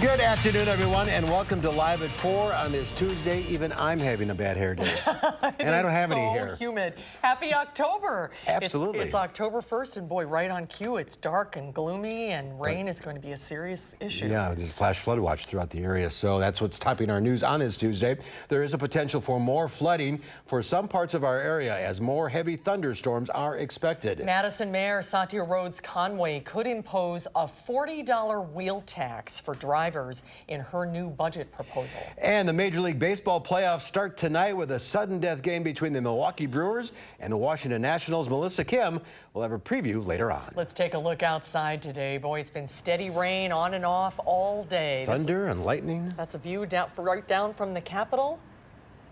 Good afternoon, everyone, and welcome to Live at 4 on this Tuesday. Even I'm having a bad hair day, and I don't have any hair. So humid. Happy October. Absolutely. It's October 1st, and boy, right on cue. It's dark and gloomy, and rain is going to be a serious issue. Yeah, there's flash flood watch throughout the area, so that's what's topping our news on this Tuesday. There is a potential for more flooding for some parts of our area as more heavy thunderstorms are expected. Madison Mayor Satya Rhodes Conway could impose a $40 wheel tax for drivers in her new budget proposal. And the Major League Baseball playoffs start tonight with a sudden death game between the Milwaukee Brewers and the Washington Nationals. Melissa Kim will have a preview later on. Let's take a look outside today. Boy, it's been steady rain on and off all day. Thunder and lightning. That's a view right down from the Capitol.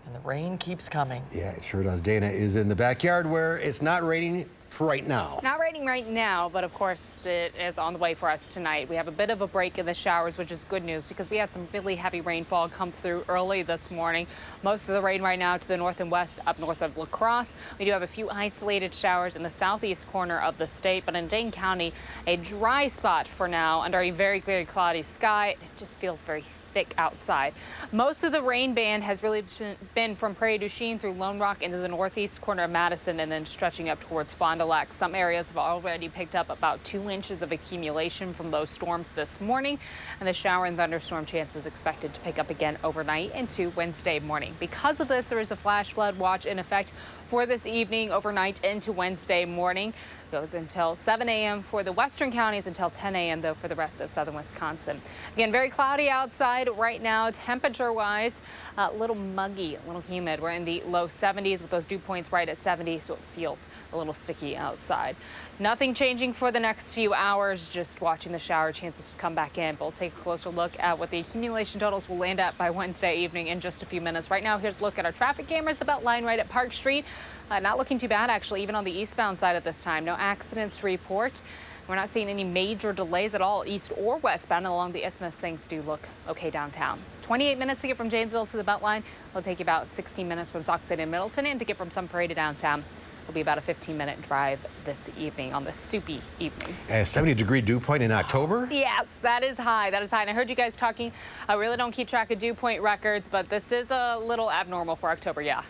And the rain keeps coming. Yeah, it sure does. Dana is in the backyard where it's not raining for right now. Not raining right now, but of course it is on the way for us tonight. We have a bit of a break in the showers, which is good news because we had some really heavy rainfall come through early this morning. Most of the rain right now to the north and west up north of La Crosse. We do have a few isolated showers in the southeast corner of the state, but in Dane County, a dry spot for now under a very cloudy sky. It just feels very thick outside. Most of the rain band has really been from Prairie du Chien through Lone Rock into the northeast corner of Madison and then stretching up towards Fond du Lac. Some areas have already picked up about 2 inches of accumulation from those storms this morning, and the shower and thunderstorm chances expected to pick up again overnight into Wednesday morning. Because of this, there is a flash flood watch in effect for this evening, overnight into Wednesday morning. Goes until 7 a.m. for the western counties, until 10 a.m. though for the rest of southern Wisconsin. Again, very cloudy outside right now. Temperature-wise, a little muggy, a little humid. We're in the low 70s with those dew points right at 70, so it feels a little sticky outside. Nothing changing for the next few hours, just watching the shower chances come back in. But we'll take a closer look at what the accumulation totals will land at by Wednesday evening in just a few minutes. Right now, here's a look at our traffic cameras, the belt line right at Park Street. Not looking too bad, actually, even on the eastbound side at this time. No accidents to report. We're not seeing any major delays at all, east or westbound. And along the isthmus, things do look okay downtown. 28 minutes to get from Janesville to the Beltline. It'll take you about 16 minutes from Sauk City and Middleton. And to get from Sun Prairie to downtown, it'll be about a 15-minute drive this evening on this soupy evening. A 70-degree dew point in October? Yes, that is high. That is high. And I heard you guys talking. I really don't keep track of dew point records, but this is a little abnormal for October, yeah.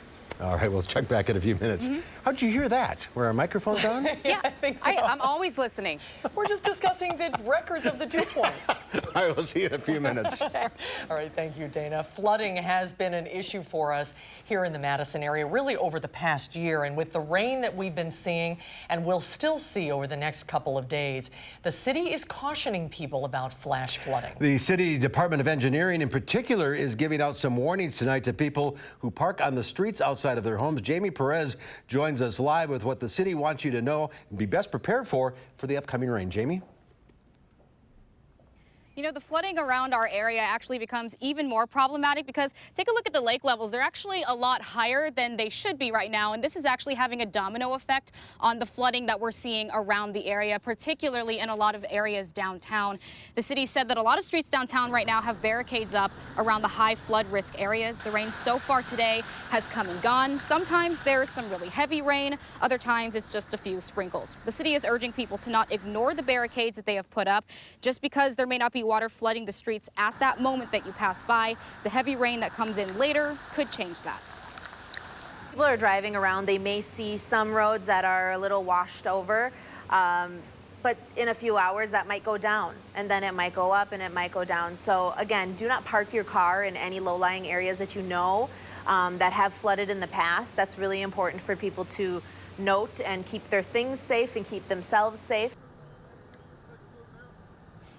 All right, we'll check back in a few minutes. How'd you hear that? Were our microphones on? Yeah, I think so. I'm always listening. We're just discussing the records of the dew points. I will see you in a few minutes. All right, thank you, Dana. Flooding has been an issue for us here in the Madison area really over the past year. And with the rain that we've been seeing and will still see over the next couple of days, the city is cautioning people about flash flooding. The City Department of Engineering in particular is giving out some warnings tonight to people who park on the streets outside of their homes. Jamie Perez joins us live with what the city wants you to know and be best prepared for the upcoming rain. Jamie? You know, the flooding around our area actually becomes even more problematic because take a look at the lake levels. They're actually a lot higher than they should be right now. And this is actually having a domino effect on the flooding that we're seeing around the area, particularly in a lot of areas downtown. The city said that a lot of streets downtown right now have barricades up around the high flood risk areas. The rain so far today has come and gone. Sometimes there is some really heavy rain. Other times it's just a few sprinkles. The city is urging people to not ignore the barricades that they have put up just because there may not be water flooding the streets at that moment that you pass by. The heavy rain that comes in later could change that. People are driving around. They may see some roads that are a little washed over, but in a few hours that might go down, and then it might go up and it might go down. So again, do not park your car in any low-lying areas that you know that have flooded in the past. That's really important for people to note and keep their things safe and keep themselves safe.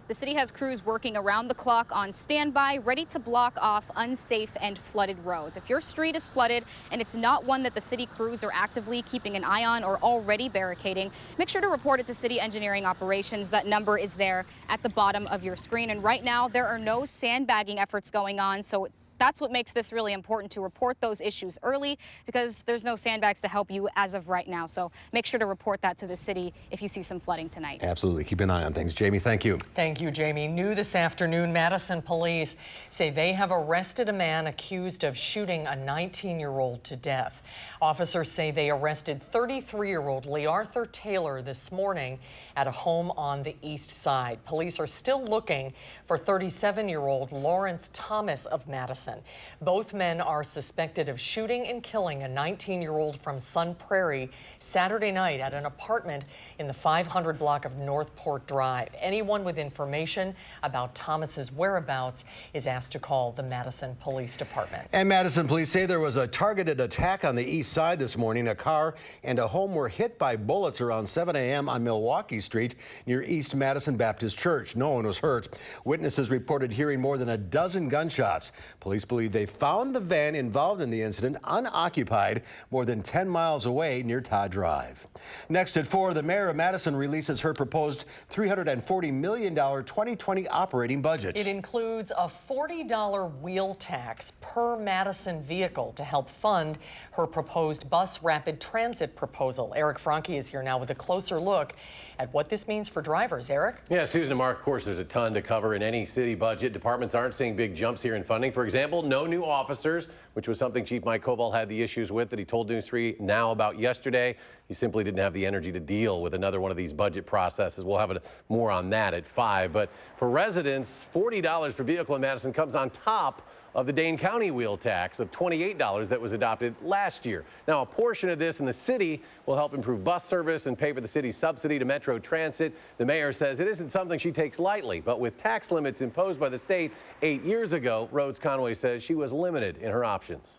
The city has crews working around the clock on standby, ready to block off unsafe and flooded roads. If your street is flooded and it's not one that the city crews are actively keeping an eye on or already barricading, make sure to report it to City Engineering Operations. That number is there at the bottom of your screen. And right now, there are no sandbagging efforts going on, so That's what makes this really important, to report those issues early, because there's no sandbags to help you as of right now. So make sure to report that to the city if you see some flooding tonight. Absolutely. Keep an eye on things. Jamie, thank you. Thank you, Jamie. New this afternoon, Madison police say they have arrested a man accused of shooting a 19-year-old to death. Officers say they arrested 33-year-old Lee Arthur Taylor this morning at a home on the east side. Police are still looking for 37-year-old Lawrence Thomas of Madison. Both men are suspected of shooting and killing a 19-year-old from Sun Prairie Saturday night at an apartment in the 500 block of Northport Drive. Anyone with information about Thomas's whereabouts is asked to call the Madison Police Department. And Madison police say there was a targeted attack on the east side this morning. A car and a home were hit by bullets around 7 a.m. on Milwaukee Street near East Madison Baptist Church. No one was hurt. Witnesses reported hearing more than a dozen gunshots. Police believe they found the van involved in the incident unoccupied more than 10 miles away near Todd Drive. Next at 4, the mayor of Madison releases her proposed $340 million 2020 operating budget. It includes a $40 wheel tax per Madison vehicle to help fund her proposed bus rapid transit proposal. Eric Franke is here now with a closer look at what this means for drivers. Eric? Yeah, Susan and Mark, of course, there's a ton to cover in any city budget. Departments aren't seeing big jumps here in funding. For example, no new officers, which was something Chief Mike Koval had the issues with that he told News 3 now about yesterday. He simply didn't have the energy to deal with another one of these budget processes. We'll have more on that at 5. But for residents, $40 per vehicle in Madison comes on top of the Dane County wheel tax of $28 that was adopted last year. Now, a portion of this in the city will help improve bus service and pay for the city's subsidy to Metro Transit. The mayor says it isn't something she takes lightly, but with tax limits imposed by the state 8 years ago, Rhodes Conway says she was limited in her options.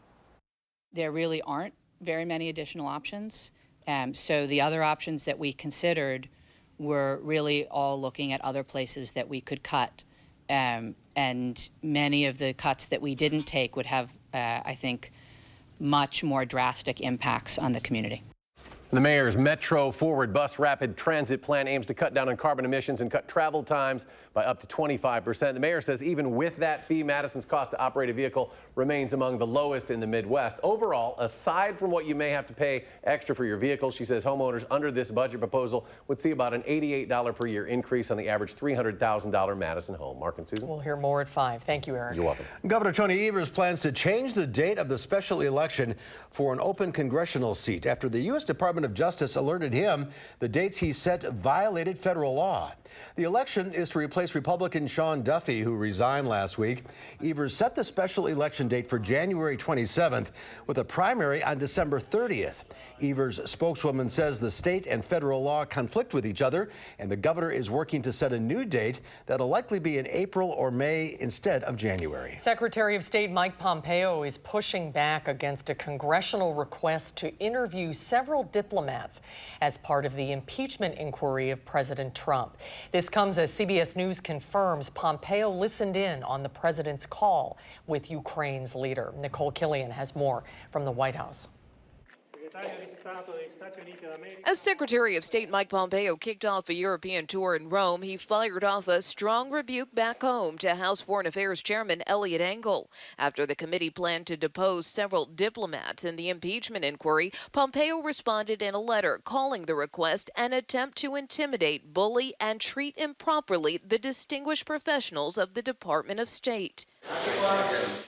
There really aren't very many additional options. So the other options that we considered were really all looking at other places that we could cut. And many of the cuts that we didn't take would have, I think, much more drastic impacts on the community. The mayor's Metro Forward Bus Rapid Transit Plan aims to cut down on carbon emissions and cut travel times by up to 25%. The mayor says even with that fee, Madison's cost to operate a vehicle remains among the lowest in the Midwest. Overall, aside from what you may have to pay extra for your vehicle, she says homeowners under this budget proposal would see about an $88 per year increase on the average $300,000 Madison home. Mark and Susan? We'll hear more at 5. Thank you, Eric. You're welcome. Governor Tony Evers plans to change the date of the special election for an open congressional seat after the U.S. Department of Justice alerted him the dates he set violated federal law. The election is to replace Republican Sean Duffy, who resigned last week. Evers set the special election date for January 27th with a primary on December 30th. Evers' spokeswoman says the state and federal law conflict with each other, and the governor is working to set a new date that'll likely be in April or May instead of January. Secretary of State Mike Pompeo is pushing back against a congressional request to interview several diplomats as part of the impeachment inquiry of President Trump. This comes as CBS News confirms Pompeo listened in on the president's call with Ukraine's leader. Nicole Killian has more from the White House. As Secretary of State Mike Pompeo kicked off a European tour in Rome, he fired off a strong rebuke back home to House Foreign Affairs Chairman Eliot Engel. After the committee planned to depose several diplomats in the impeachment inquiry, Pompeo responded in a letter calling the request an attempt to intimidate, bully, and treat improperly the distinguished professionals of the Department of State.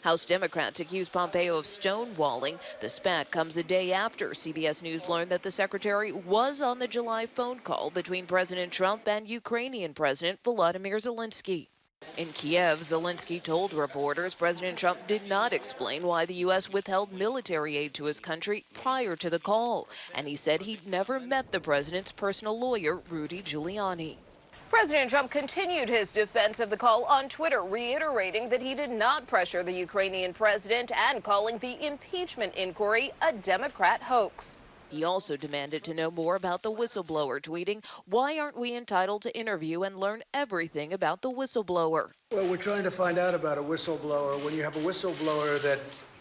House Democrats accused Pompeo of stonewalling. The spat comes a day after CBS News learned that the secretary was on the July phone call between President Trump and Ukrainian President Volodymyr Zelensky. In Kiev, Zelensky told reporters President Trump did not explain why the U.S. withheld military aid to his country prior to the call, and he said he'd never met the president's personal lawyer, Rudy Giuliani. President Trump continued his defense of the call on Twitter, reiterating that he did not pressure the Ukrainian president and calling the impeachment inquiry a Democrat hoax. He also demanded to know more about the whistleblower, tweeting, "Why aren't we entitled to interview and learn everything about the whistleblower?" Well, we're trying to find out about a whistleblower. When you have a whistleblower that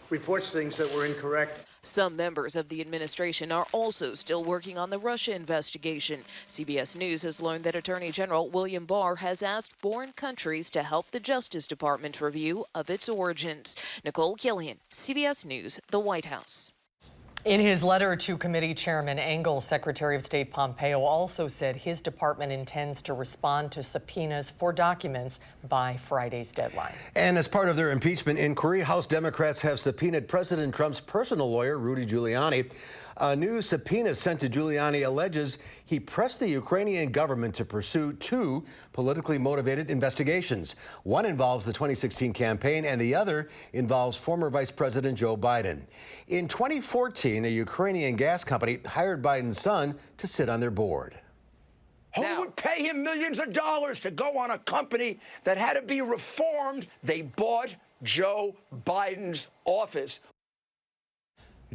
reports things that were incorrect. Some members of the administration are also still working on the Russia investigation. CBS News has learned that Attorney General William Barr has asked foreign countries to help the Justice Department review of its origins. Nicole Killian, CBS News, the White House. In his letter to committee chairman Engel, Secretary of State Pompeo also said his department intends to respond to subpoenas for documents by Friday's deadline. And as part of their impeachment inquiry, House Democrats have subpoenaed President Trump's personal lawyer, Rudy Giuliani. A new subpoena sent to Giuliani alleges he pressed the Ukrainian government to pursue two politically motivated investigations. One involves the 2016 campaign and the other involves former Vice President Joe Biden. In 2014, a Ukrainian gas company hired Biden's son to sit on their board. Who would pay him millions of dollars to go on a company that had to be reformed? They bought Joe Biden's office.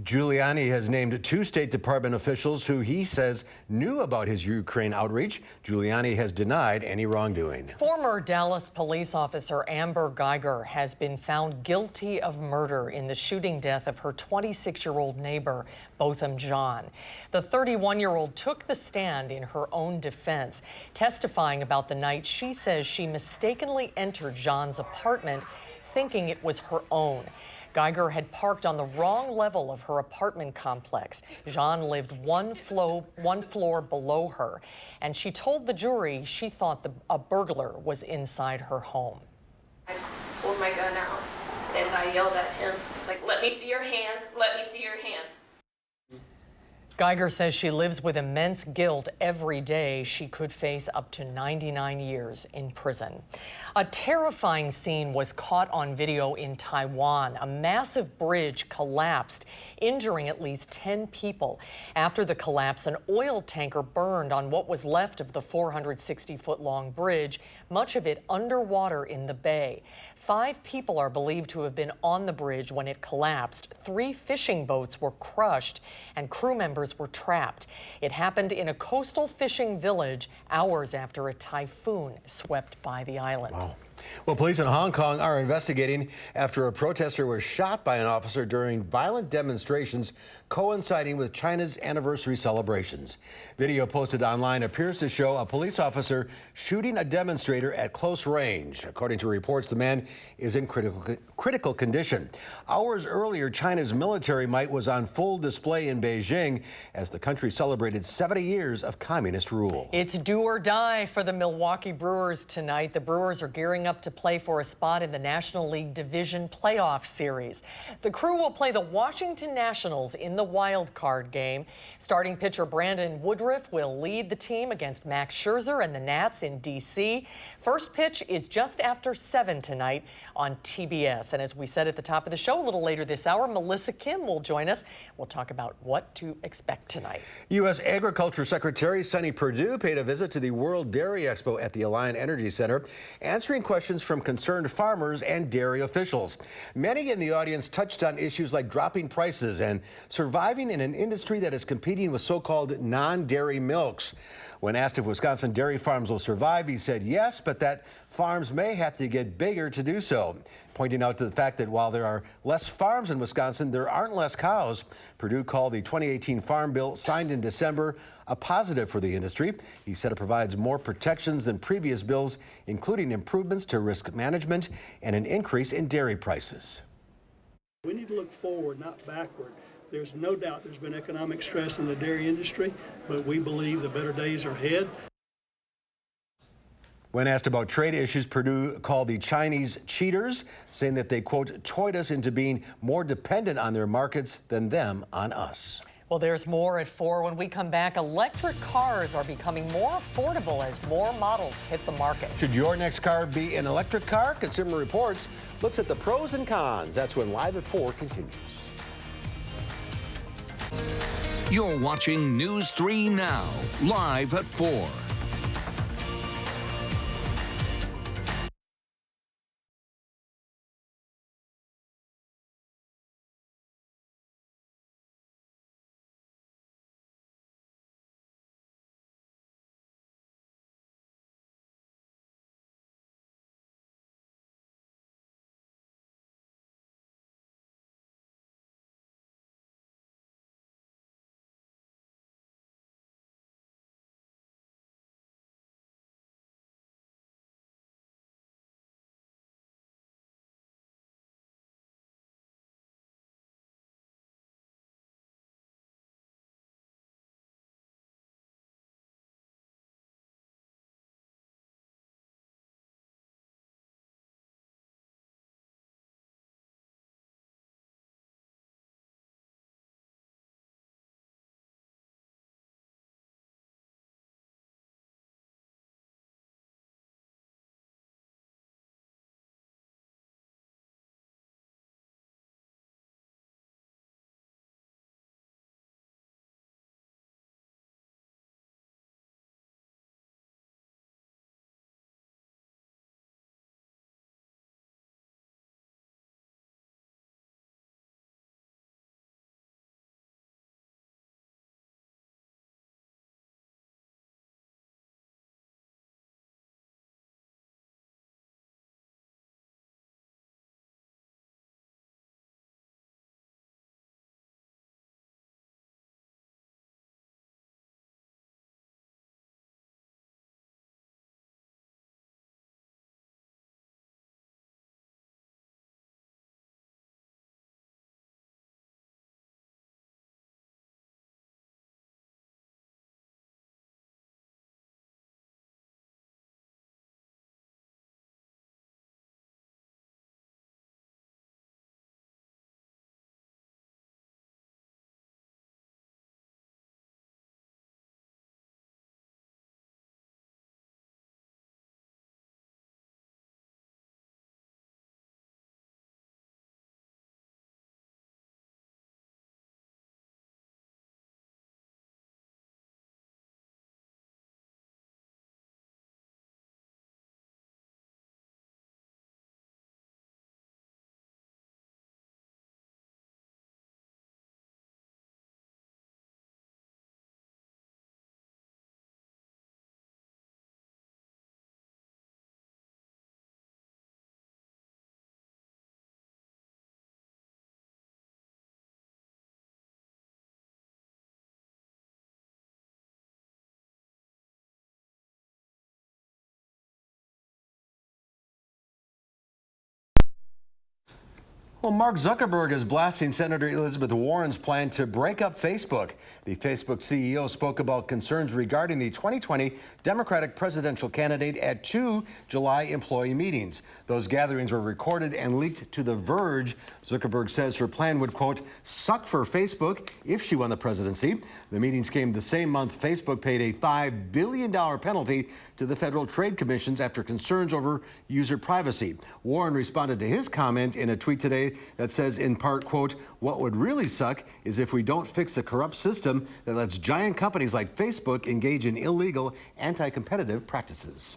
Giuliani has named two State Department officials who he says knew about his Ukraine outreach. Giuliani has denied any wrongdoing. Former Dallas police officer Amber Geiger has been found guilty of murder in the shooting death of her 26-year-old neighbor, Botham Jean. The 31-year-old took the stand in her own defense, testifying about the night she says she mistakenly entered Jean's apartment thinking it was her own. Geiger had parked on the wrong level of her apartment complex. Jean lived one floor below her, and she told the jury she thought a burglar was inside her home. I pulled my gun out, and I yelled at him. It's like, let me see your hands, let me see your hands. Geiger says she lives with immense guilt every day. She could face up to 99 years in prison. A terrifying scene was caught on video in Taiwan. A massive bridge collapsed, injuring at least 10 people. After the collapse, an oil tanker burned on what was left of the 460-foot-long bridge, much of it underwater in the bay. 5 people are believed to have been on the bridge when it collapsed. 3 fishing boats were crushed and crew members were trapped. It happened in a coastal fishing village hours after a typhoon swept by the island. Wow. Well, police in Hong Kong are investigating after a protester was shot by an officer during violent demonstrations coinciding with China's anniversary celebrations. Video posted online appears to show a police officer shooting a demonstrator at close range. According to reports, the man is in critical condition. Hours earlier, China's military might was on full display in Beijing as the country celebrated 70 years of communist rule. It's do or die for the Milwaukee Brewers tonight. The Brewers are gearing up to play for a spot in the National League Division Playoff Series. The Crew will play the Washington Nationals in the wild card game. Starting pitcher Brandon Woodruff will lead the team against Max Scherzer and the Nats in D.C. First pitch is just after 7 tonight on TBS. And as we said at the top of the show, a little later this hour, Melissa Kim will join us. We'll talk about what to expect tonight. U.S. Agriculture Secretary Sonny Perdue paid a visit to the World Dairy Expo at the Alliant Energy Center, answering questions from concerned farmers and dairy officials. Many in the audience touched on issues like dropping prices and surviving in an industry that is competing with so-called non-dairy milks. When asked if Wisconsin dairy farms will survive, he said yes, but that farms may have to get bigger to do so, pointing out to the fact that while there are less farms in Wisconsin, there aren't less cows. Perdue called the 2018 Farm Bill signed in December a positive for the industry. He said it provides more protections than previous bills, including improvements to risk management and an increase in dairy prices. We need to look forward, not backward. There's no doubt there's been economic stress in the dairy industry, but we believe the better days are ahead. When asked about trade issues, Perdue called the Chinese cheaters, saying that they, quote, toyed us into being more dependent on their markets than them on us. Well, there's more at 4. When we come back, electric cars are becoming more affordable as more models hit the market. Should your next car be an electric car? Consumer Reports looks at the pros and cons. That's when Live at 4 continues. You're watching News 3 Now, live at 4. Well, Mark Zuckerberg is blasting Senator Elizabeth Warren's plan to break up Facebook. The Facebook CEO spoke about concerns regarding the 2020 Democratic presidential candidate at 2 July employee meetings. Those gatherings were recorded and leaked to The Verge. Zuckerberg says her plan would, quote, suck for Facebook if she won the presidency. The meetings came the same month Facebook paid a $5 billion penalty to the Federal Trade Commissions after concerns over user privacy. Warren responded to his comment in a tweet today that says, in part, quote, what would really suck is if we don't fix the corrupt system that lets giant companies like Facebook engage in illegal, anti-competitive practices.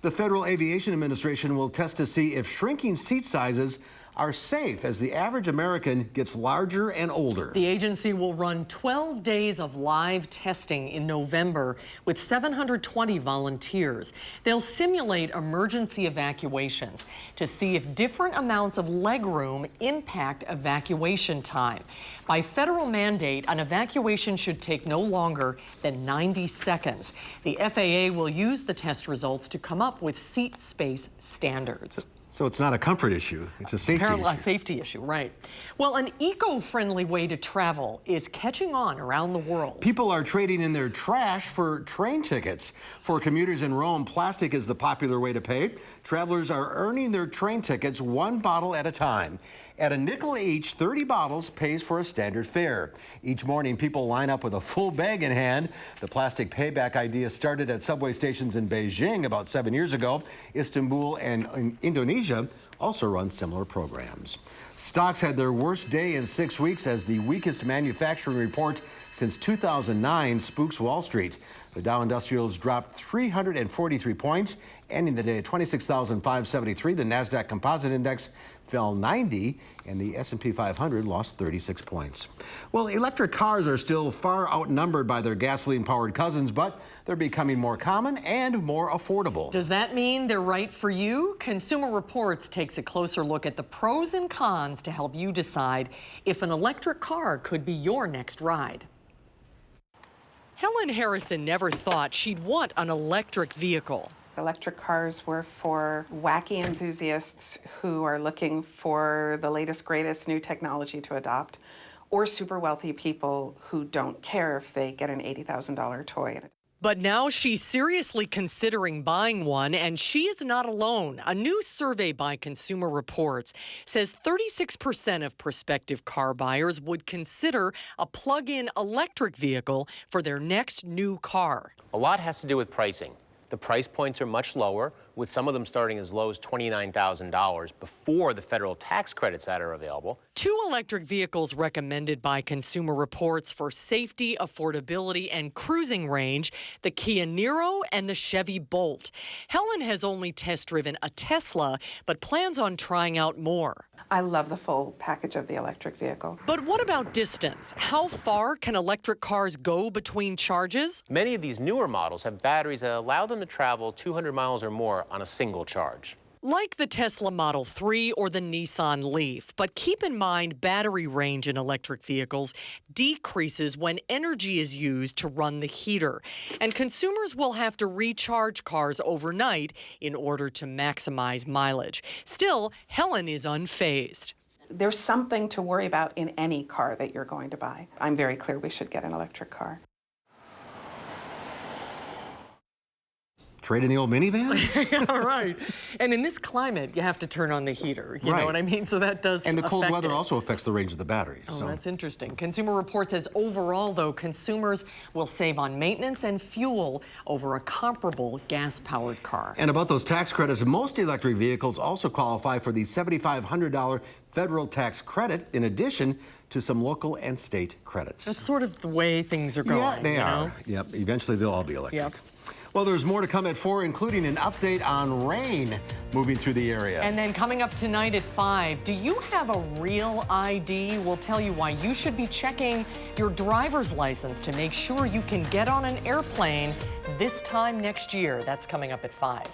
The Federal Aviation Administration will test to see if shrinking seat sizes are safe as the average American gets larger and older. The agency will run 12 days of live testing in November with 720 volunteers. They'll simulate emergency evacuations to see if different amounts of legroom impact evacuation time. By federal mandate, an evacuation should take no longer than 90 seconds. The FAA will use the test results to come up with seat space standards. So it's not a comfort issue, it's a safety issue. A safety issue, right. Well, an eco-friendly way to travel is catching on around the world. People are trading in their trash for train tickets. For commuters in Rome, plastic is the popular way to pay. Travelers are earning their train tickets one bottle at a time. At a nickel each, 30 bottles pays for a standard fare. Each morning, people line up with a full bag in hand. The plastic payback idea started at subway stations in Beijing about 7 years ago. Istanbul and Indonesia also run similar programs. Stocks had their worst day in 6 weeks as the weakest manufacturing report since 2009 spooks Wall Street. The Dow Industrials dropped 343 points, ending the day at 26,573. The NASDAQ Composite Index fell 90, and the S&P 500 lost 36 points. Well, electric cars are still far outnumbered by their gasoline-powered cousins, but they're becoming more common and more affordable. Does that mean they're right for you? Consumer Reports takes a closer look at the pros and cons to help you decide if an electric car could be your next ride. Helen Harrison never thought she'd want an electric vehicle. Electric cars were for wacky enthusiasts who are looking for the latest, greatest new technology to adopt, or super wealthy people who don't care if they get an $80,000 toy. But now she's seriously considering buying one, and she is not alone. A new survey by Consumer Reports says 36% of prospective car buyers would consider a plug-in electric vehicle for their next new car. A lot has to do with pricing. The price points are much lower, with some of them starting as low as $29,000 before the federal tax credits that are available. 2 electric vehicles recommended by Consumer Reports for safety, affordability, and cruising range, the Kia Niro and the Chevy Bolt. Helen has only test-driven a Tesla, but plans on trying out more. I love the full package of the electric vehicle. But what about distance? How far can electric cars go between charges? Many of these newer models have batteries that allow them to travel 200 miles or more on a single charge. Like the Tesla Model 3 or the Nissan Leaf. But keep in mind, battery range in electric vehicles decreases when energy is used to run the heater. And consumers will have to recharge cars overnight in order to maximize mileage. Still, Helen is unfazed. There's something to worry about in any car that you're going to buy. I'm very clear we should get an electric car. Trade in the old minivan? Yeah, right. And in this climate, you have to turn on the heater. You know what I mean? So that does And the cold affect weather it. also affects the range of the batteries. Oh, that's interesting. Consumer Reports says overall, though, consumers will save on maintenance and fuel over a comparable gas-powered car. And about those tax credits, most electric vehicles also qualify for the $7,500 federal tax credit, in addition to some local and state credits. That's sort of the way things are going. Yeah, they are. Know? Yep, eventually they'll all be electric. Yep. Well, there's more to come at 4, including an update on rain moving through the area. And then coming up tonight at 5, do you have a real ID? We'll tell you why you should be checking your driver's license to make sure you can get on an airplane this time next year. That's coming up at 5.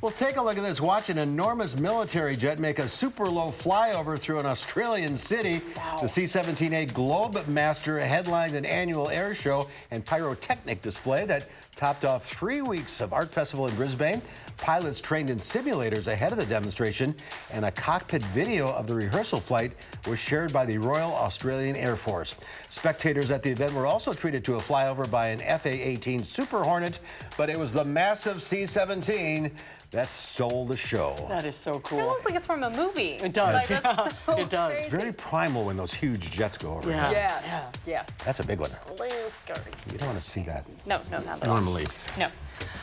Well, take a look at this. Watch an enormous military jet make a super low flyover through an Australian city. Wow. The C-17A Globemaster headlined an annual air show and pyrotechnic display that topped off 3 weeks of art festival in Brisbane. Pilots trained in simulators ahead of the demonstration, and a cockpit video of the rehearsal flight was shared by the Royal Australian Air Force. Spectators at the event were also treated to a flyover by an FA-18 Super Hornet, but it was the massive C-17 that stole the show. That is so cool. It looks like it's from a movie. It does. Like, that's so it does. It's very primal when those huge jets go over. Yeah. Yes. Yes. That's a big one. A little scary. You don't want to see that. No, not at all. Normally. No.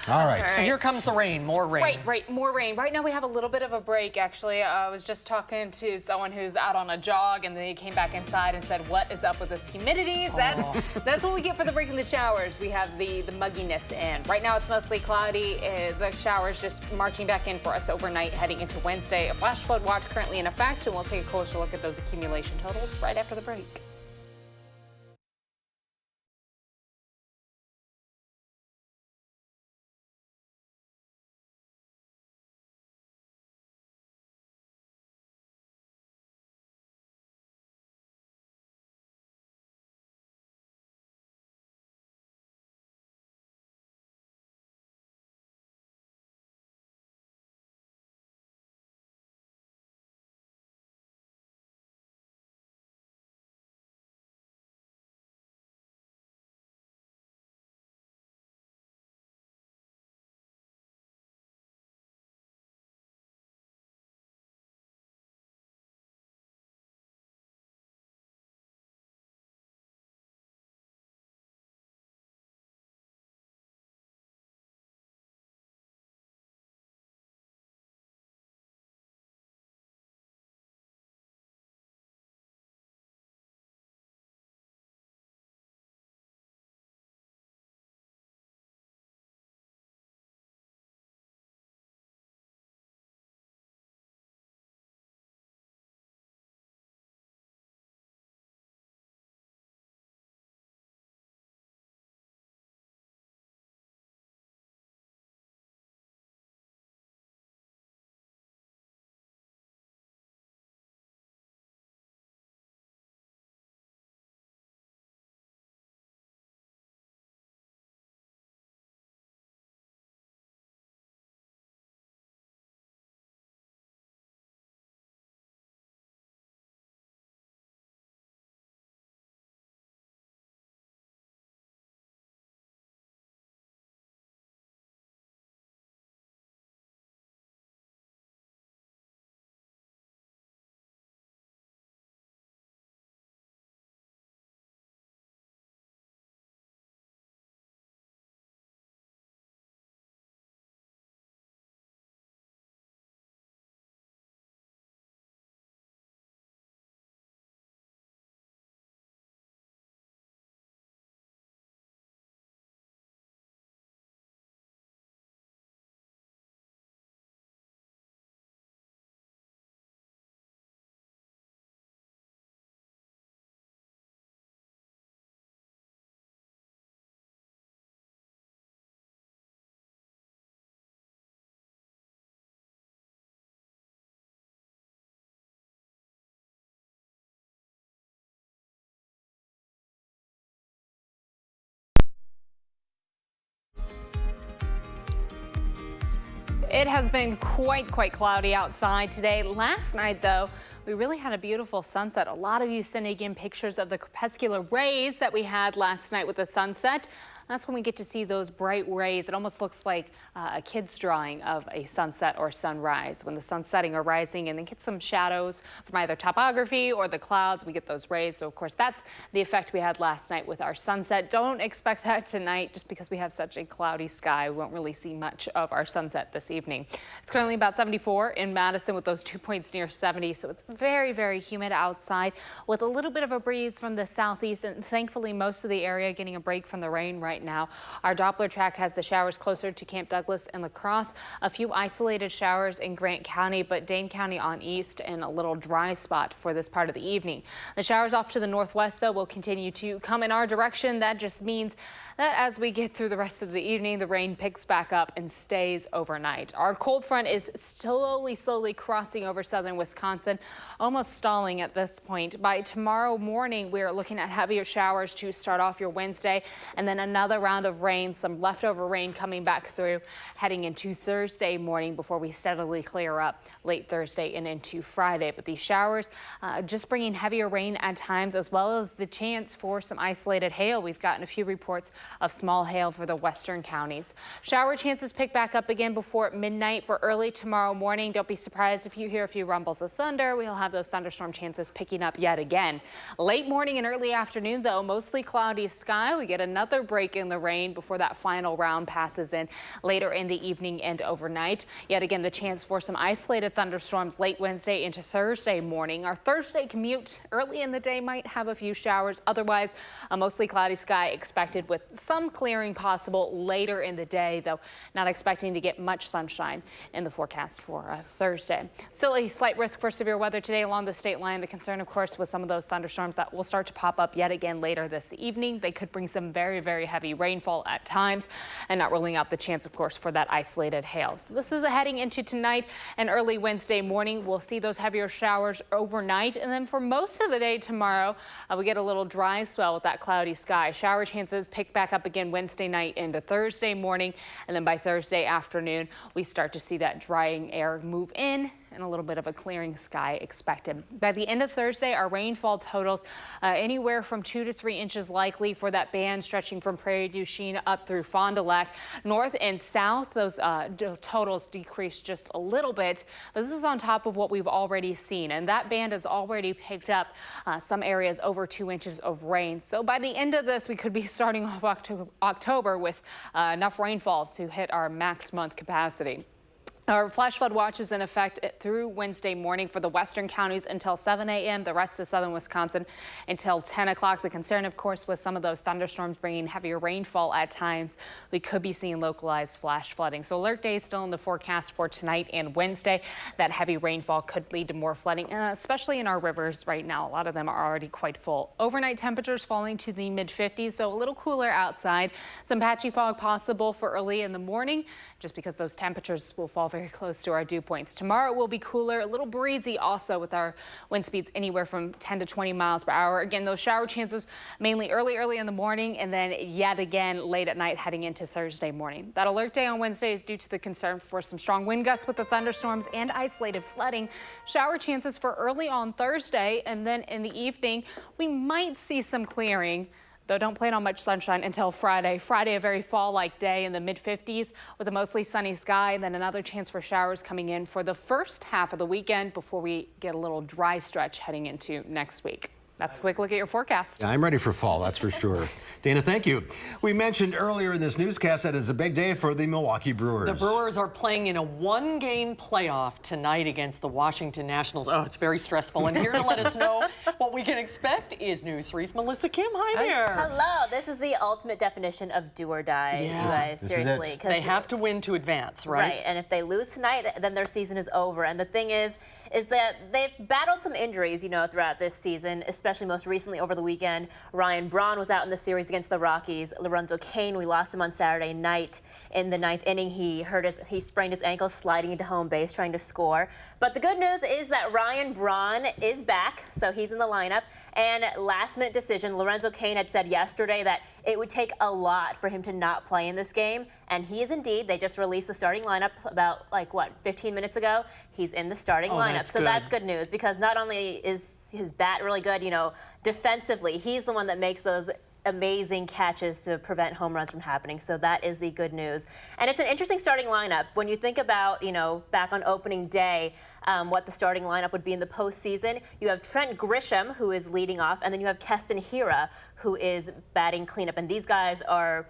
All right. So here comes the rain, more rain. Right, more rain. Right now we have a little bit of a break, actually. I was just talking to someone who's out on a jog, and they came back inside and said, what is up with this humidity? That's what we get for the break in the showers. We have the mugginess in. Right now it's mostly cloudy. The showers just marching back in for us overnight heading into Wednesday. A flash flood watch currently in effect, and we'll take a closer look at those accumulation totals right after the break. It has been quite cloudy outside today. Last night, though, we really had a beautiful sunset. A lot of you sending in pictures of the crepuscular rays that we had last night with the sunset. That's when we get to see those bright rays. It almost looks like a kid's drawing of a sunset or sunrise. When the sun's setting or rising, and then get some shadows from either topography or the clouds, we get those rays. So, of course, that's the effect we had last night with our sunset. Don't expect that tonight just because we have such a cloudy sky. We won't really see much of our sunset this evening. It's currently about 74 in Madison with those 2 points near 70. So it's very humid outside with a little bit of a breeze from the southeast. And thankfully, most of the area getting a break from the rain right right now. Our Doppler track has the showers closer to Camp Douglas and La Crosse. A few isolated showers in Grant County, but Dane County on east and a little dry spot for this part of the evening. The showers off to the northwest, though, will continue to come in our direction. That just means that as we get through the rest of the evening, the rain picks back up and stays overnight. Our cold front is slowly crossing over southern Wisconsin, almost stalling at this point. By tomorrow morning, we are looking at heavier showers to start off your Wednesday, and then another round of rain, some leftover rain coming back through, heading into Thursday morning before we steadily clear up late Thursday and into Friday. But these showers just bringing heavier rain at times, as well as the chance for some isolated hail. We've gotten a few reports of small hail for the western counties. Shower chances pick back up again before midnight for early tomorrow morning. Don't be surprised if you hear a few rumbles of thunder. We'll have those thunderstorm chances picking up yet again. Late morning and early afternoon, though, mostly cloudy sky. We get another break in the rain before that final round passes in later in the evening and overnight. Yet again, the chance for some isolated thunderstorms late Wednesday into Thursday morning. Our Thursday commute early in the day might have a few showers. Otherwise, a mostly cloudy sky expected with some clearing possible later in the day, though not expecting to get much sunshine in the forecast for Thursday. Still a slight risk for severe weather today along the state line. The concern, of course, was some of those thunderstorms that will start to pop up yet again later this evening. They could bring some very, very heavy rainfall at times, and not ruling out the chance, of course, for that isolated hail. So this is heading into tonight and early Wednesday morning. We'll see those heavier showers overnight, and then for most of the day tomorrow, we get a little dry spell with that cloudy sky. Shower chances pick back up again Wednesday night into Thursday morning, and then by Thursday afternoon, we start to see that drying air move in and a little bit of a clearing sky expected. By the end of Thursday, our rainfall totals anywhere from 2 to 3 inches likely for that band stretching from Prairie du Chien up through Fond du Lac. North and south, those totals decrease just a little bit, but this is on top of what we've already seen, and that band has already picked up some areas over 2 inches of rain. So by the end of this, we could be starting off October with enough rainfall to hit our max month capacity. Our flash flood watch is in effect through Wednesday morning for the western counties until 7 a.m., the rest of southern Wisconsin until 10 o'clock. The concern, of course, was some of those thunderstorms bringing heavier rainfall at times. We could be seeing localized flash flooding. So alert days still in the forecast for tonight and Wednesday. That heavy rainfall could lead to more flooding, especially in our rivers right now. A lot of them are already quite full. Overnight temperatures falling to the mid-50s, so a little cooler outside. Some patchy fog possible for early in the morning, just because those temperatures will fall very close to our dew points. Tomorrow it will be cooler, a little breezy also with our wind speeds anywhere from 10 to 20 miles per hour. Again, those shower chances mainly early in the morning, and then yet again late at night heading into Thursday morning. That alert day on Wednesday is due to the concern for some strong wind gusts with the thunderstorms and isolated flooding. Shower chances for early on Thursday, and then in the evening we might see some clearing, though don't plan on much sunshine until Friday. Friday, a very fall-like day in the mid-50s with a mostly sunny sky, and then another chance for showers coming in for the first half of the weekend before we get a little dry stretch heading into next week. That's a quick look at your forecast. Yeah, I'm ready for fall, that's for sure. Dana, thank you. We mentioned earlier in this newscast that it's a big day for the Milwaukee Brewers. The Brewers are playing in a one-game playoff tonight against the Washington Nationals. Oh, it's very stressful. And here to let us know what we can expect is News 3's Melissa Kim. Hi there. Hello. This is the ultimate definition of do or die, you guys. Seriously. They have to win to advance, right? Right. And if they lose tonight, then their season is over. And the thing is that they've battled some injuries, throughout this season, especially most recently over the weekend. Ryan Braun was out in the series against the Rockies. Lorenzo Cain, we lost him on Saturday night in the ninth inning. He sprained his ankle sliding into home base trying to score. But the good news is that Ryan Braun is back, so he's in the lineup. And last-minute decision, Lorenzo Cain had said yesterday that it would take a lot for him to not play in this game, and he is indeed. They just released the starting lineup about, 15 minutes ago. He's in the starting lineup, so that's good news, because not only is his bat really good, defensively, he's the one that makes those amazing catches to prevent home runs from happening. So that is the good news. And it's an interesting starting lineup. When you think about, back on opening day, what the starting lineup would be in the postseason, you have Trent Grisham, who is leading off, and then you have Keston Hiura, who is batting cleanup. And these guys are,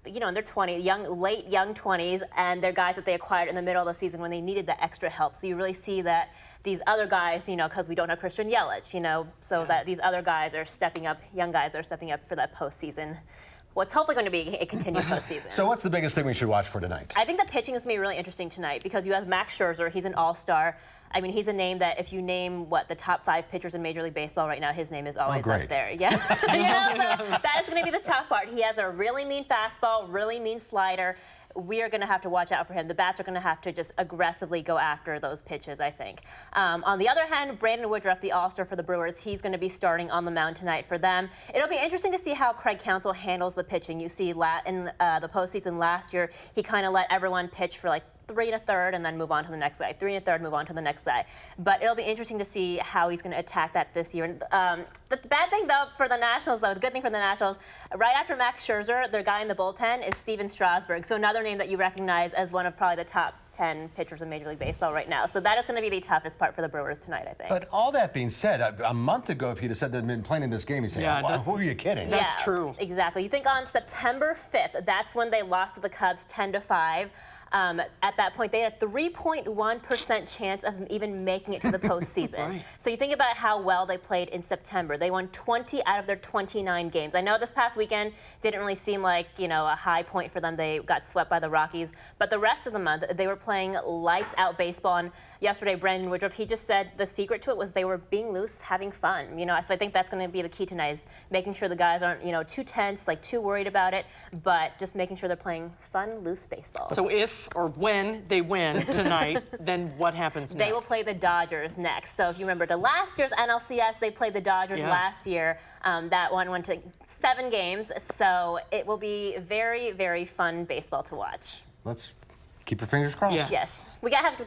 in their 20s, late young 20s, and they're guys that they acquired in the middle of the season when they needed the extra help. So you really see that these other guys, because we don't have Christian Yelich, that these other guys are stepping up, young guys are stepping up for that postseason what's hopefully going to be a continued postseason. So what's the biggest thing we should watch for tonight? I think the pitching is going to be really interesting tonight because you have Max Scherzer. He's an all-star. I mean, he's a name that if you name the top 5 pitchers in Major League Baseball right now, his name is always up there. Yeah, so that is going to be the tough part. He has a really mean fastball, really mean slider. We are going to have to watch out for him. The bats are going to have to just aggressively go after those pitches, I think. On the other hand, Brandon Woodruff, the all-star for the Brewers, he's going to be starting on the mound tonight for them. It'll be interesting to see how Craig Counsell handles the pitching. You see in the postseason last year, he kind of let everyone pitch for like 3 1/3 and then move on to the next guy. 3 1/3, move on to the next guy. But it'll be interesting to see how he's going to attack that this year. The bad thing, though, for the Nationals, the good thing for the Nationals, right after Max Scherzer, their guy in the bullpen is Steven Strasburg. So another name that you recognize as one of probably the top 10 pitchers in Major League Baseball right now. So that is going to be the toughest part for the Brewers tonight, I think. But all that being said, a month ago, if you'd have said they'd been playing in this game, you'd say, who are you kidding? That's true. Exactly. You think on September 5th, that's when they lost to the Cubs 10-5. At that point, they had a 3.1% chance of even making it to the postseason. Right. So you think about how well they played in September. They won 20 out of their 29 games. I know this past weekend didn't really seem like, a high point for them. They got swept by the Rockies. But the rest of the month, they were playing lights out baseball. And yesterday, Brandon Woodruff, he just said the secret to it was they were being loose, having fun. So I think that's going to be the key tonight is making sure the guys aren't, too tense, too worried about it, but just making sure they're playing fun, loose baseball. So if or when they win tonight, then what happens next? They will play the Dodgers next. So if you remember to last year's NLCS, they played the Dodgers last year. That one went to 7 games. So it will be very, very fun baseball to watch. Let's keep your fingers crossed. Yes. We gotta have to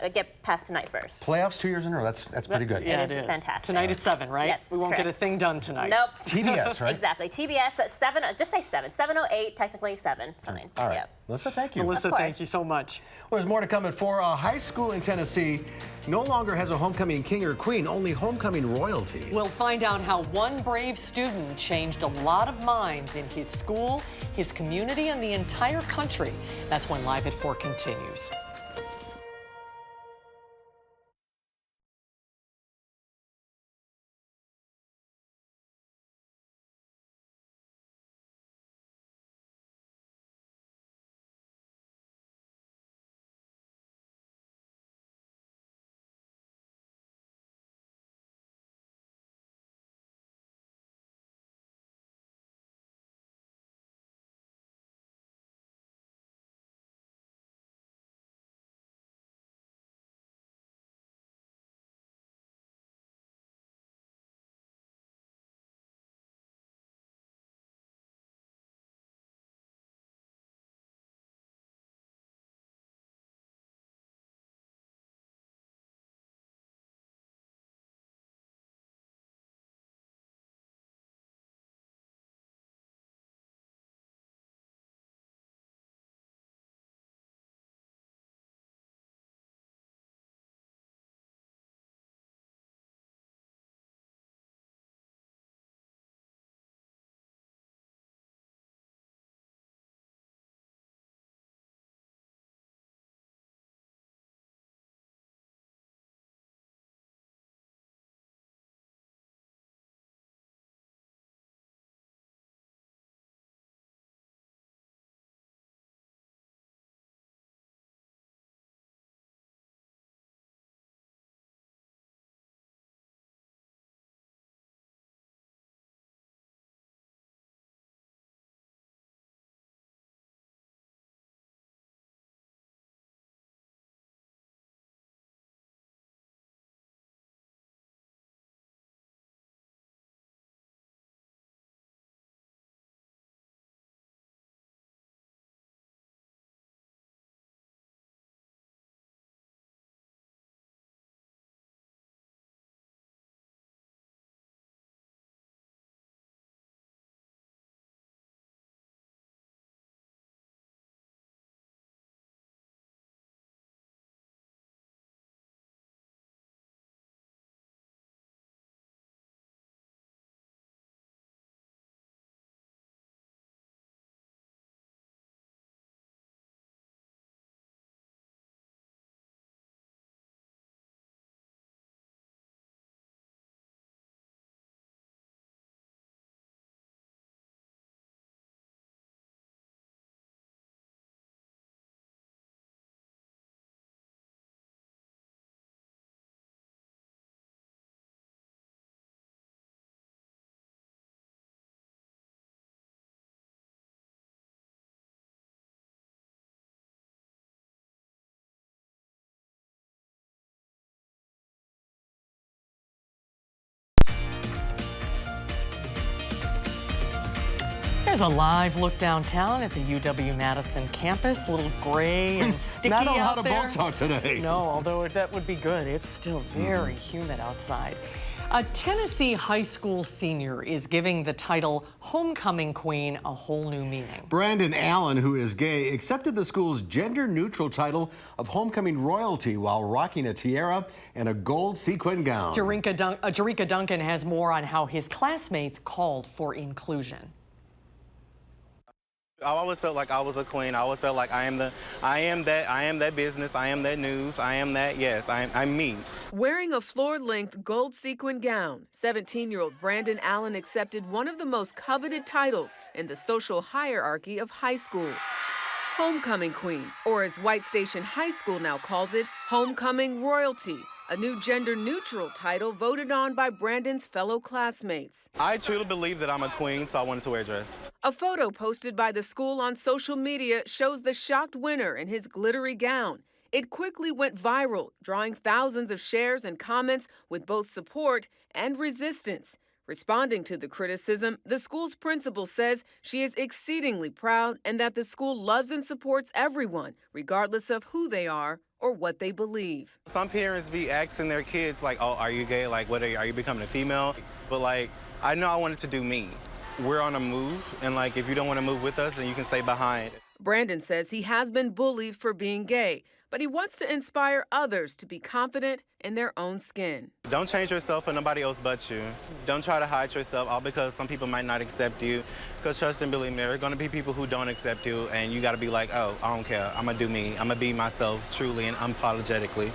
get past tonight first. Playoffs 2 years in a row. That's pretty good. Yeah, it is fantastic. Tonight at 7, right? Yes. We won't correct. get a thing done tonight. Nope. TBS, right? Exactly. TBS at 7. Just say 7. 7:08. Technically 7. Something. All right. Yep. Melissa, thank you. Melissa, thank you so much. Well, there's more to come at 4. A high school in Tennessee no longer has a homecoming king or queen, only homecoming royalty. We'll find out how one brave student changed a lot of minds in his school, his community, and the entire country. That's when Live at 4 continues. Here's a live look downtown at the UW-Madison campus. A little gray and sticky Not a out lot of there. boats out today. No, although that would be good. It's still very humid outside. A Tennessee high school senior is giving the title Homecoming Queen a whole new meaning. Brandon Allen, who is gay, accepted the school's gender-neutral title of Homecoming Royalty while rocking a tiara and a gold sequin gown. Jerika Duncan has more on how his classmates called for inclusion. I always felt like I was a queen. I always felt like I am that business, I am that news, I am that, yes, I'm me. Wearing a floor-length gold sequin gown, 17-year-old Brandon Allen accepted one of the most coveted titles in the social hierarchy of high school. Homecoming Queen, or as White Station High School now calls it, Homecoming Royalty, a new gender-neutral title voted on by Brandon's fellow classmates. I truly believe that I'm a queen, so I wanted to wear a dress. A photo posted by the school on social media shows the shocked winner in his glittery gown. It quickly went viral, drawing thousands of shares and comments with both support and resistance. Responding to the criticism, the school's principal says she is exceedingly proud and that the school loves and supports everyone, regardless of who they are or what they believe. Some parents be asking their kids, like, oh, are you gay? Like, what are you becoming a female? But, like, I know I wanted to do me. We're on a move, and, like, if you don't want to move with us, then you can stay behind. Brandon says he has been bullied for being gay, but he wants to inspire others to be confident in their own skin. Don't change yourself for nobody else but you. Don't try to hide yourself, all because some people might not accept you. Because trust and believe me, there are going to be people who don't accept you, and you got to be like, oh, I don't care. I'm going to do me. I'm going to be myself truly and unapologetically.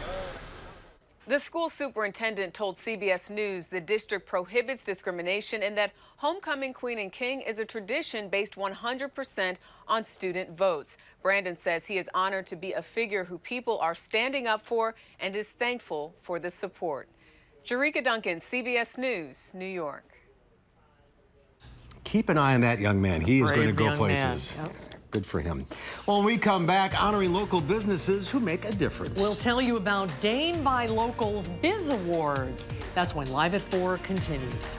The school superintendent told CBS News the district prohibits discrimination and that Homecoming Queen and King is a tradition based 100% on student votes. Brandon says he is honored to be a figure who people are standing up for and is thankful for the support. Jerika Duncan, CBS News, New York. Keep an eye on that young man. He is going to go places. Yep. Good for him. Well, when we come back, honoring local businesses who make a difference. We'll tell you about Dane by Locals Biz Awards. That's when Live at 4 continues.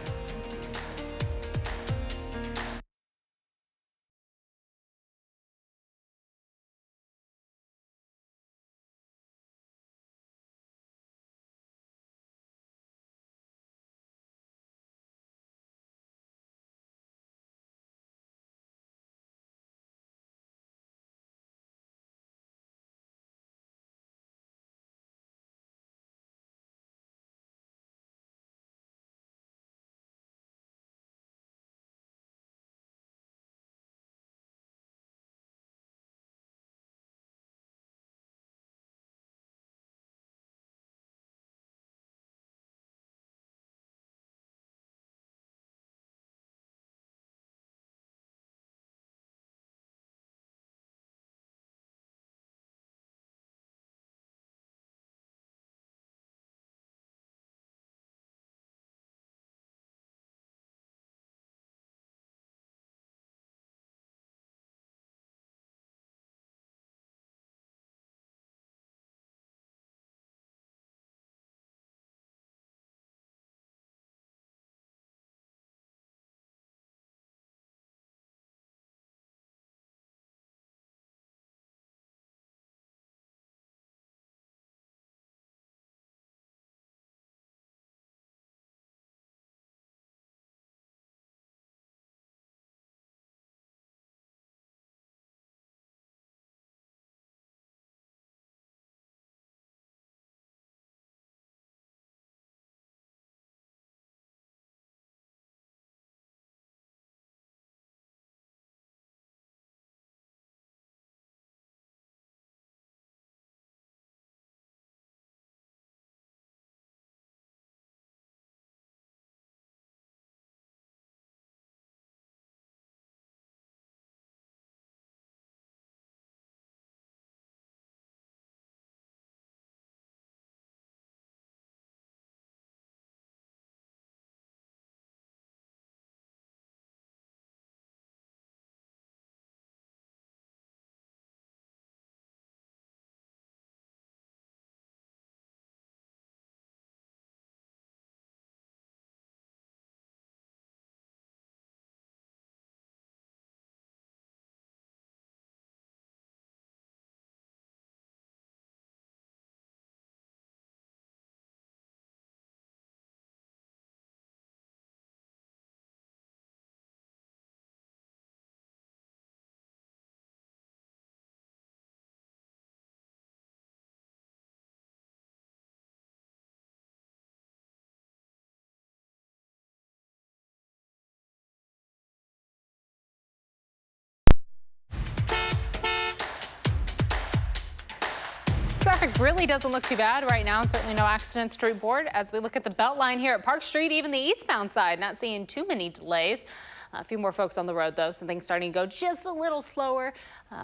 Traffic really doesn't look too bad right now, and certainly no accidents to report. As we look at the Beltline here at Park Street, even the eastbound side, not seeing too many delays. A few more folks on the road, though, some things starting to go just a little slower,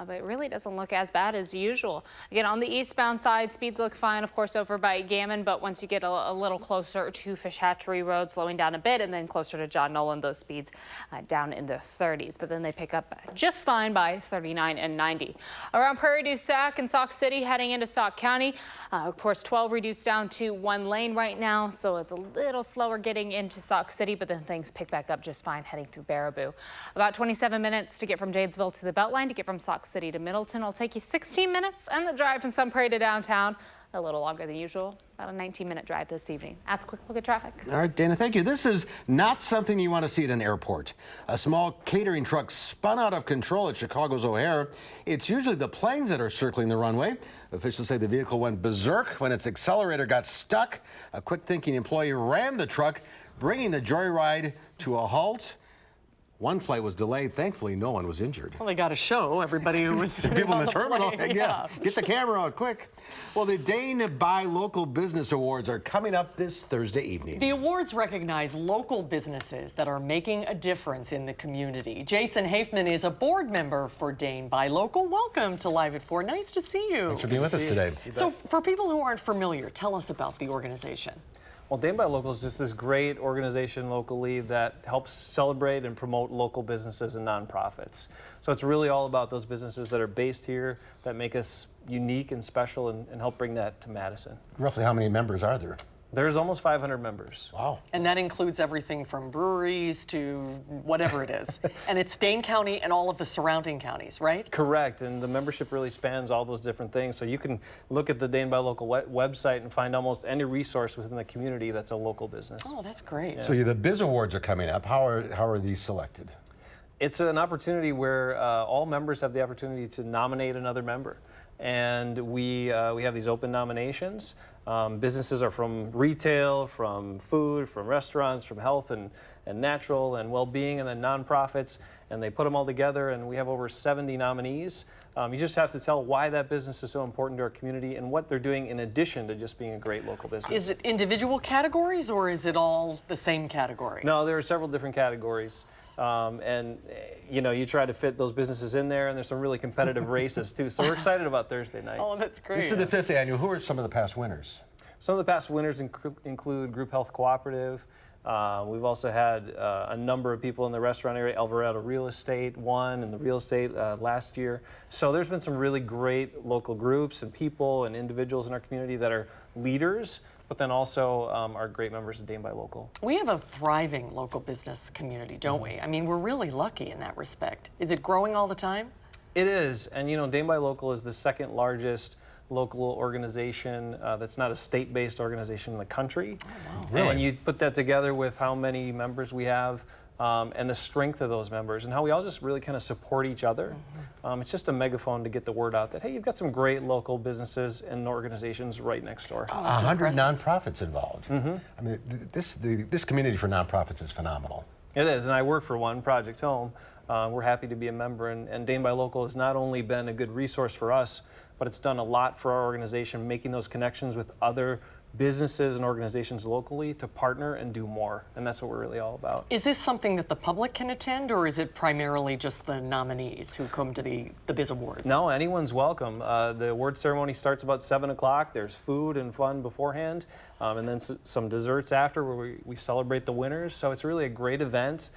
but it really doesn't look as bad as usual. Again, on the eastbound side, speeds look fine, of course, over by Gammon, but once you get a little closer to Fish Hatchery Road, slowing down a bit, and then closer to John Nolan, those speeds down in the 30s, but then they pick up just fine by 39 and 90. Around Prairie du Sac and Sauk City, heading into Sauk County, of course, 12 reduced down to 1 lane right now, so it's a little slower getting into Sauk City, but then things pick back up just fine heading through Baraboo. About 27 minutes to get from Jadesville to the Beltline. To get from Sauk City to Middleton, it'll take you 16 minutes, and the drive from Sun Prairie to downtown a little longer than usual. About a 19-minute drive this evening. That's a quick look at traffic. All right, Dana, thank you. This is not something you want to see at an airport. A small catering truck spun out of control at Chicago's O'Hare. It's usually the planes that are circling the runway. Officials say the vehicle went berserk when its accelerator got stuck. A quick-thinking employee rammed the truck, bringing the joyride to a halt. One flight was delayed. Thankfully, no one was injured. Well, they got to show everybody who was people in the terminal. plane. Yeah, get the camera out quick. Well, the Dane Buy Local Business Awards are coming up this Thursday evening. The awards recognize local businesses that are making a difference in the community. Jason Hafman is a board member for Dane Buy Local. Welcome to Live at 4. Nice to see you. Thanks for being with us today. So, for people who aren't familiar, tell us about the organization. Well, Dane Buy Local is just this great organization locally that helps celebrate and promote local businesses and nonprofits. So it's really all about those businesses that are based here that make us unique and special and help bring that to Madison. Roughly how many members are there? There's almost 500 members. Wow. And that includes everything from breweries to whatever it is. And it's Dane County and all of the surrounding counties, right? Correct, and the membership really spans all those different things. So you can look at the Dane Buy Local website and find almost any resource within the community that's a local business. Oh, that's great. Yeah. So the Biz Awards are coming up. How are these selected? It's an opportunity where all members have the opportunity to nominate another member. And we have these open nominations. Businesses are from retail, from food, from restaurants, from health and natural and well-being, and then nonprofits, and they put them all together, and we have over 70 nominees. You just have to tell why that business is so important to our community and what they're doing in addition to just being a great local business. Is it individual categories or is it all the same category? No, there are several different categories. And you know, you try to fit those businesses in there, and there's some really competitive races too. So we're excited about Thursday night. Oh, that's great. This is the 5th annual. Who are some of the past winners? Some of the past winners include Group Health Cooperative. We've also had a number of people in the restaurant area. Alvarado Real Estate won in the real estate last year. So there's been some really great local groups and people and individuals in our community that are leaders, but then also are great members of Dane Buy Local. We have a thriving local business community, don't we? I mean, we're really lucky in that respect. Is it growing all the time? It is, and you know, Dane Buy Local is the second largest local organization that's not a state-based organization in the country. Oh, wow. Really? And you put that together with how many members we have and the strength of those members and how we all just really kind of support each other. It's just a megaphone to get the word out that, hey, you've got some great local businesses and organizations right next door. 100 nonprofits involved. I mean, this community for nonprofits is phenomenal. It is, and I work for one, Project Home. We're happy to be a member, and Dane Buy Local has not only been a good resource for us, but it's done a lot for our organization, making those connections with other businesses and organizations locally to partner and do more, and that's what we're really all about. Is this something that the public can attend, or is it primarily just the nominees who come to the Biz Awards? No, anyone's welcome. The award ceremony starts about 7 o'clock. There's food and fun beforehand, and then some desserts after where we celebrate the winners, so it's really a great event.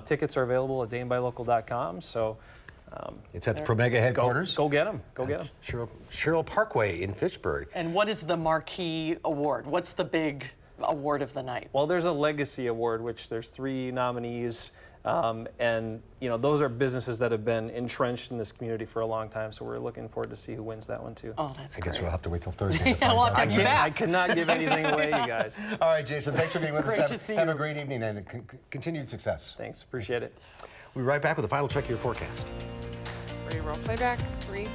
Tickets are available at danebuylocal.com, so it's at the Promega headquarters. Go get them. Go get them. Cheryl Parkway in Fitchburg. And what is the marquee award? What's the big award of the night? Well, there's a legacy award, which there's 3 nominees, and you know, those are businesses that have been entrenched in this community for a long time. So we're looking forward to see who wins that one too. Oh, that's great. I guess we'll have to wait till Thursday. Yeah, we'll have to have you back. I cannot give anything away, you guys. All right, Jason, thanks for being with Great us. to see Have you. a great evening and continued success. Thanks, appreciate it. We'll be right back with a final check of your forecast. Roll playback, 3,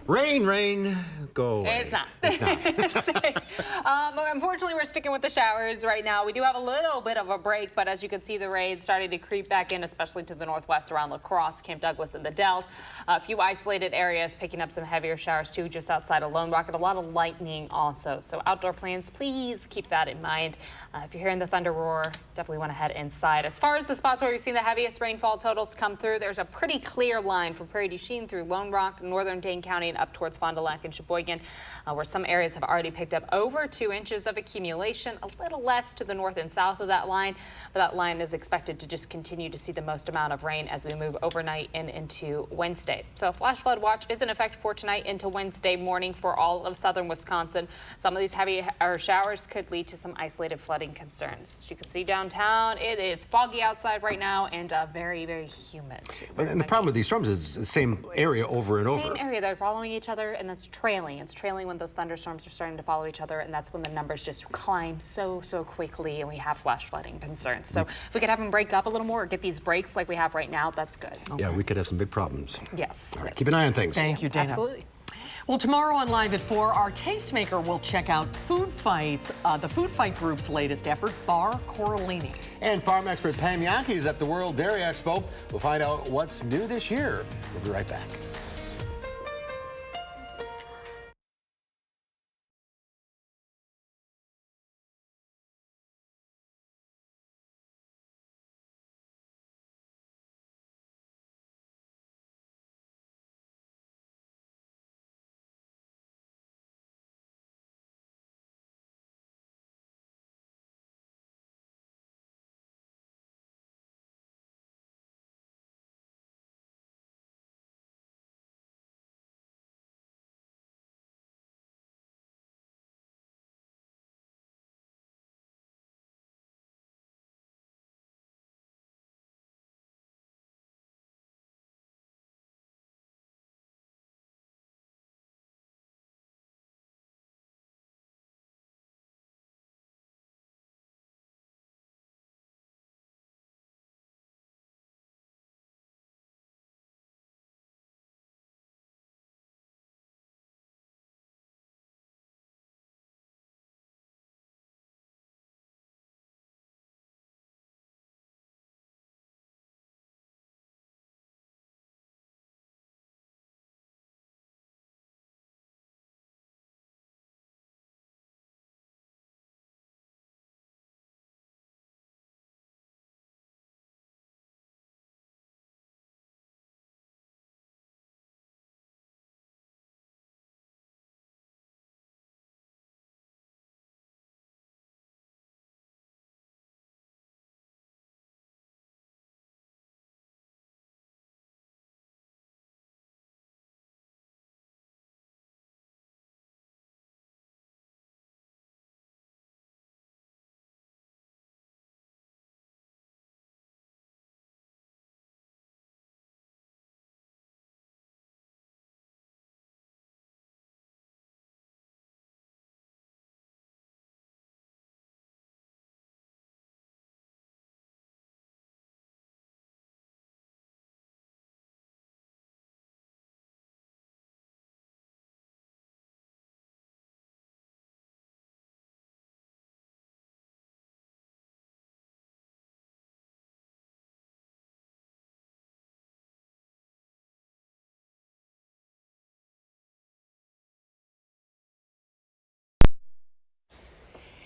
Rain, rain, go away. It's not. It's not. Unfortunately, we're sticking with the showers right now. We do have a little bit of a break, but as you can see, the rain starting to creep back in, especially to the northwest around La Crosse, Camp Douglas, and the Dells. A few isolated areas picking up some heavier showers too, just outside of Lone Rock, and a lot of lightning also. So outdoor plans, please keep that in mind. If you're hearing the thunder roar, definitely want to head inside. As far as the spots where we've seen the heaviest rainfall totals come through, there's a pretty clear line from Prairie du Chien through Lone Rock, northern Dane County, and up towards Fond du Lac and Sheboygan, where some areas have already picked up over 2 inches of accumulation, a little less to the north and south of that line. But that line is expected to just continue to see the most amount of rain as we move overnight and into Wednesday. So a flash flood watch is in effect for tonight into Wednesday morning for all of southern Wisconsin. Some of these heavy showers could lead to some isolated flooding concerns. As you can see downtown, it is foggy outside right now and very, very humid. And the problem with these storms is it's the same area over and over. Same area, they're following each other, and that's trailing. It's trailing when those thunderstorms are starting to follow each other, and that's when the numbers just climb so quickly, and we have flash flooding concerns. So if we could have them break up a little more or get these breaks like we have right now, that's good. Yeah, we could have some big problems. Yes. All right, keep an eye on things. Thank you, Dana. Absolutely. Well, tomorrow on Live at 4, our tastemaker will check out Food Fights, the Food Fight Group's latest effort, Bar Corallini. And farm expert Pam Yankee is at the World Dairy Expo. We'll find out what's new this year. We'll be right back.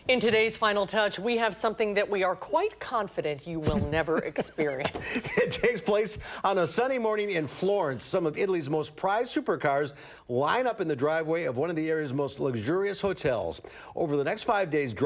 In today's Final Touch, we have something that we are quite confident you will never experience. It takes place on a sunny morning in Florence. Some of Italy's most prized supercars line up in the driveway of one of the area's most luxurious hotels. Over the next 5 days,